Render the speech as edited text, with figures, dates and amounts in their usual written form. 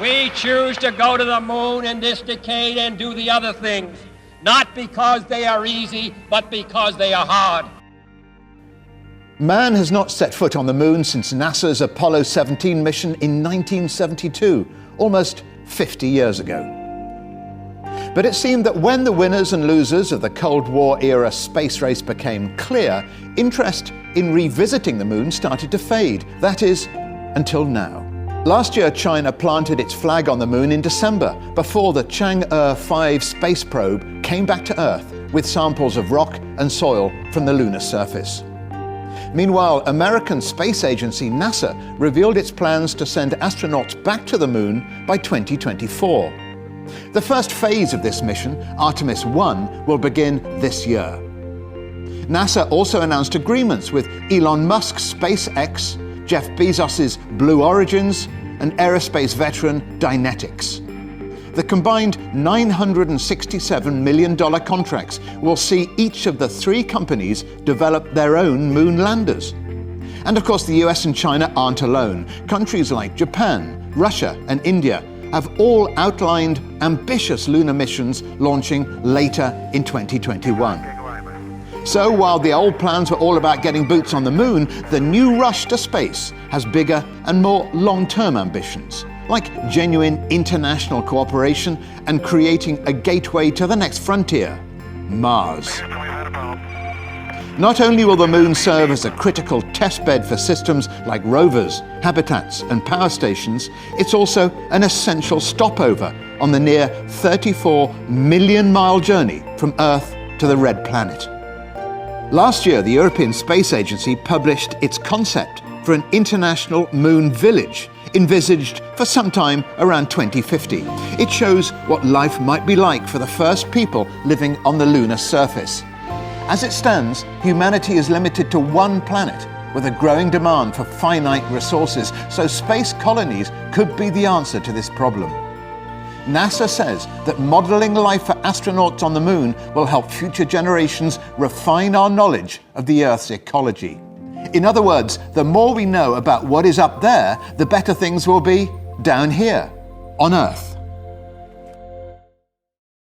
We choose to go to the moon in this decade and do the other things, not because they are easy, but because they are hard. Man has not set foot on the moon since NASA's Apollo 17 mission in 1972, almost 50 years ago. But it seemed that when the winners and losers of the Cold War-era space race became clear, interest in revisiting the moon started to fade. That is, until now. Last year, China planted its flag on the moon in December, before the Chang'e 5 space probe came back to Earth with samples of rock and soil from the lunar surface. Meanwhile, American space agency NASA revealed its plans to send astronauts back to the moon by 2024. The first phase of this mission, Artemis 1, will begin this year. NASA also announced agreements with Elon Musk's SpaceX, Jeff Bezos's Blue Origins, and aerospace veteran Dynetics. The combined $967 million contracts will see each of the three companies develop their own moon landers. And of course, the US and China aren't alone. Countries like Japan, Russia, and India have all outlined ambitious lunar missions launching later in 2021. So while the old plans were all about getting boots on the moon, the new rush to space has bigger and more long-term ambitions, like genuine international cooperation and creating a gateway to the next frontier, Mars. Not only will the moon serve as a critical testbed for systems like rovers, habitats, and power stations, it's also an essential stopover on the near 34 million-mile journey from Earth to the Red Planet. Last year, the European Space Agency published its concept for an international moon village, envisaged for sometime around 2050. It shows what life might be like for the first people living on the lunar surface. As it stands, humanity is limited to one planet, with a growing demand for finite resources, so space colonies could be the answer to this problem. NASA says that modeling life for astronauts on the moon will help future generations refine our knowledge of the Earth's ecology. In other words, the more we know about what is up there, the better things will be down here, on Earth.